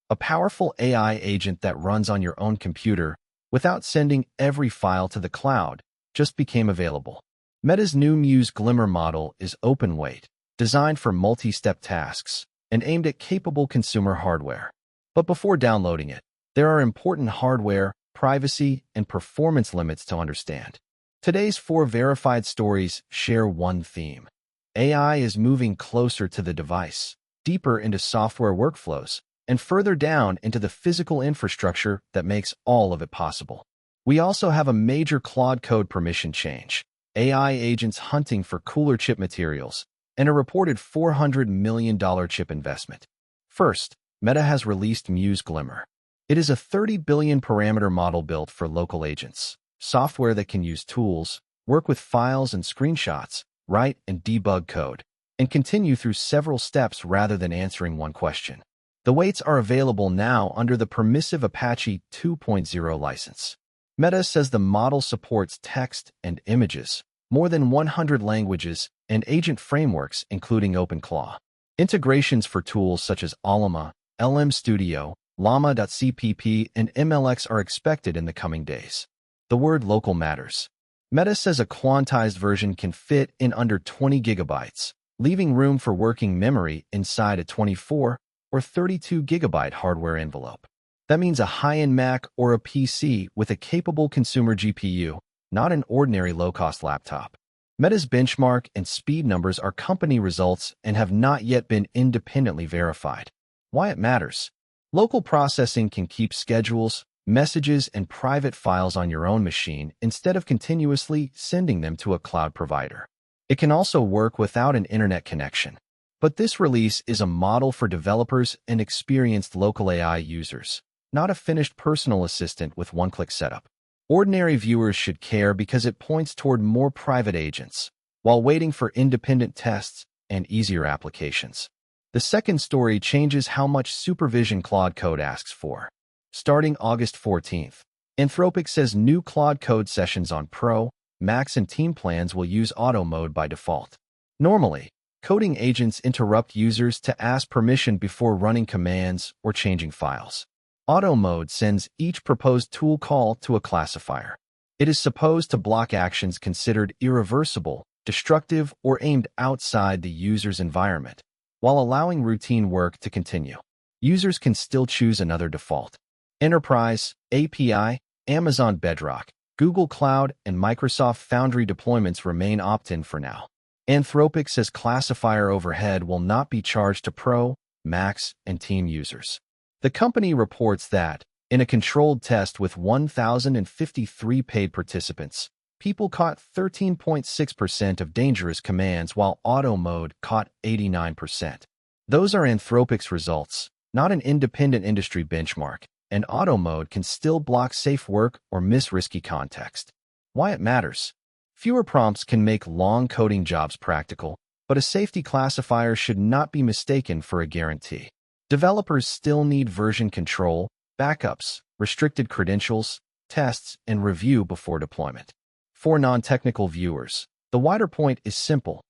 a powerful AI agent that runs on your own computer without sending every file to the cloud, just became available. Meta's new Muse Glimmer model is open-weight, designed for multi-step tasks, and aimed at capable consumer hardware. But before downloading it, there are important hardware, privacy, and performance limits to understand. Today's 4 verified stories share one theme. AI is moving closer to the device, deeper into software workflows, and further down into the physical infrastructure that makes all of it possible. We also have a major Claude Code permission change, AI agents hunting for cooler chip materials, and a reported $400 million chip investment. First, Meta has released Muse Glimmer. It is a 30 billion parameter model built for local agents, software that can use tools, work with files and screenshots, write and debug code, and continue through several steps rather than answering one question. The weights are available now under the permissive Apache 2.0 license. Meta says the model supports text and images, more than 100 languages, and agent frameworks including OpenClaw. Integrations for tools such as Allama, LM Studio, Llama.cpp, and MLX are expected in the coming days. The word local matters. Meta says a quantized version can fit in under 20 gigabytes, leaving room for working memory inside a 24 or 32 gigabyte hardware envelope. That means a high-end Mac or a PC with a capable consumer GPU, not an ordinary low-cost laptop. Meta's benchmark and speed numbers are company results and have not yet been independently verified. Why it matters? Local processing can keep schedules, messages, and private files on your own machine instead of continuously sending them to a cloud provider. It can also work without an internet connection. But this release is a model for developers and experienced local AI users, not a finished personal assistant with one-click setup. Ordinary viewers should care because it points toward more private agents, while waiting for independent tests and easier applications. The second story changes how much supervision Claude Code asks for. Starting August 14th, Anthropic says new Claude Code sessions on Pro, Macs, and Team plans will use auto mode by default. Normally, coding agents interrupt users to ask permission before running commands or changing files. Auto mode sends each proposed tool call to a classifier. It is supposed to block actions considered irreversible, destructive, or aimed outside the user's environment, while allowing routine work to continue. Users can still choose another default. Enterprise, API, Amazon Bedrock, Google Cloud, and Microsoft Foundry deployments remain opt-in for now. Anthropic says classifier overhead will not be charged to Pro, Macs, and Team users. The company reports that, in a controlled test with 1,053 paid participants, people caught 13.6% of dangerous commands while auto mode caught 89%. Those are Anthropic's results, not an independent industry benchmark, and auto mode can still block safe work or miss risky context. Why it matters? Fewer prompts can make long coding jobs practical, but a safety classifier should not be mistaken for a guarantee. Developers still need version control, backups, restricted credentials, tests, and review before deployment. For non-technical viewers, the wider point is simple.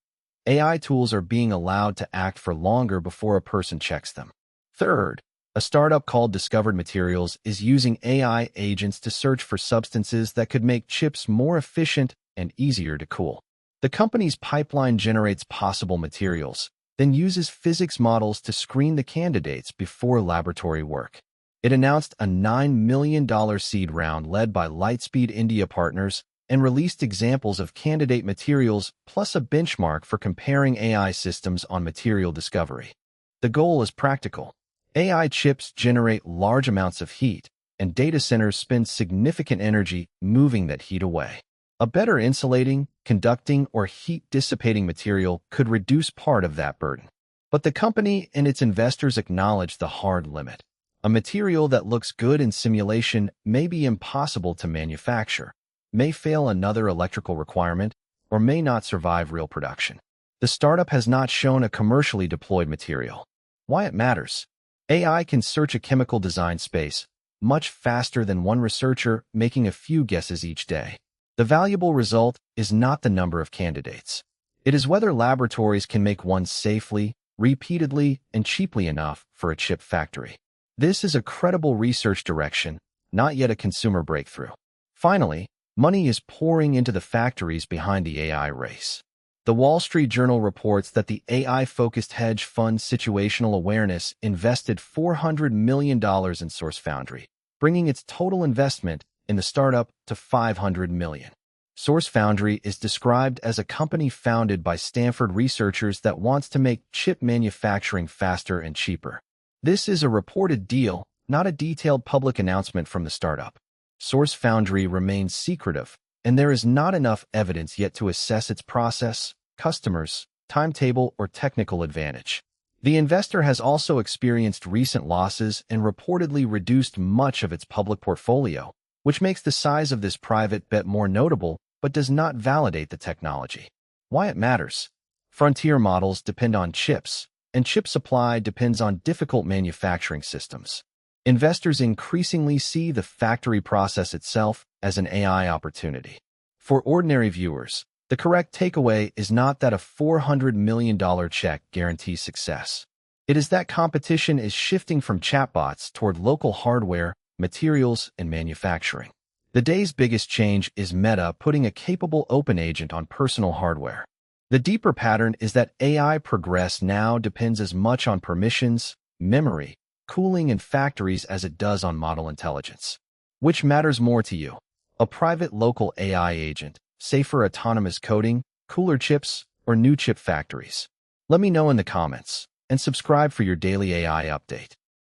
AI tools are being allowed to act for longer before a person checks them. Third, a startup called Discovered Materials is using AI agents to search for substances that could make chips more efficient and easier to cool. The company's pipeline generates possible materials, then uses physics models to screen the candidates before laboratory work. It announced a $9 million seed round led by Lightspeed India partners and released examples of candidate materials plus a benchmark for comparing AI systems on material discovery. The goal is practical. AI chips generate large amounts of heat, and data centers spend significant energy moving that heat away. A better insulating, conducting, or heat-dissipating material could reduce part of that burden. But the company and its investors acknowledge the hard limit. A material that looks good in simulation may be impossible to manufacture, may fail another electrical requirement, or may not survive real production. The startup has not shown a commercially deployed material. Why it matters? AI can search a chemical design space much faster than one researcher making a few guesses each day. The valuable result is not the number of candidates. It is whether laboratories can make one safely, repeatedly, and cheaply enough for a chip factory. This is a credible research direction, not yet a consumer breakthrough. Finally, money is pouring into the factories behind the AI race. The Wall Street Journal reports that the AI-focused hedge fund Situational Awareness invested $400 million in Source Foundry, bringing its total investment in the startup to $500 million. Source Foundry is described as a company founded by Stanford researchers that wants to make chip manufacturing faster and cheaper. This is a reported deal, not a detailed public announcement from the startup. Source Foundry remains secretive, and there is not enough evidence yet to assess its process, customers, timetable, or technical advantage. The investor has also experienced recent losses and reportedly reduced much of its public portfolio, which makes the size of this private bet more notable but does not validate the technology. Why it matters? Frontier models depend on chips, and chip supply depends on difficult manufacturing systems. Investors increasingly see the factory process itself as an AI opportunity. For ordinary viewers, the correct takeaway is not that a $400 million check guarantees success. It is that competition is shifting from chatbots toward local hardware, materials, and manufacturing. The day's biggest change is Meta putting a capable open agent on personal hardware. The deeper pattern is that AI progress now depends as much on permissions, memory, cooling, and factories as it does on model intelligence. Which matters more to you? A private local AI agent, safer autonomous coding, cooler chips, or new chip factories? Let me know in the comments, and subscribe for your daily AI update.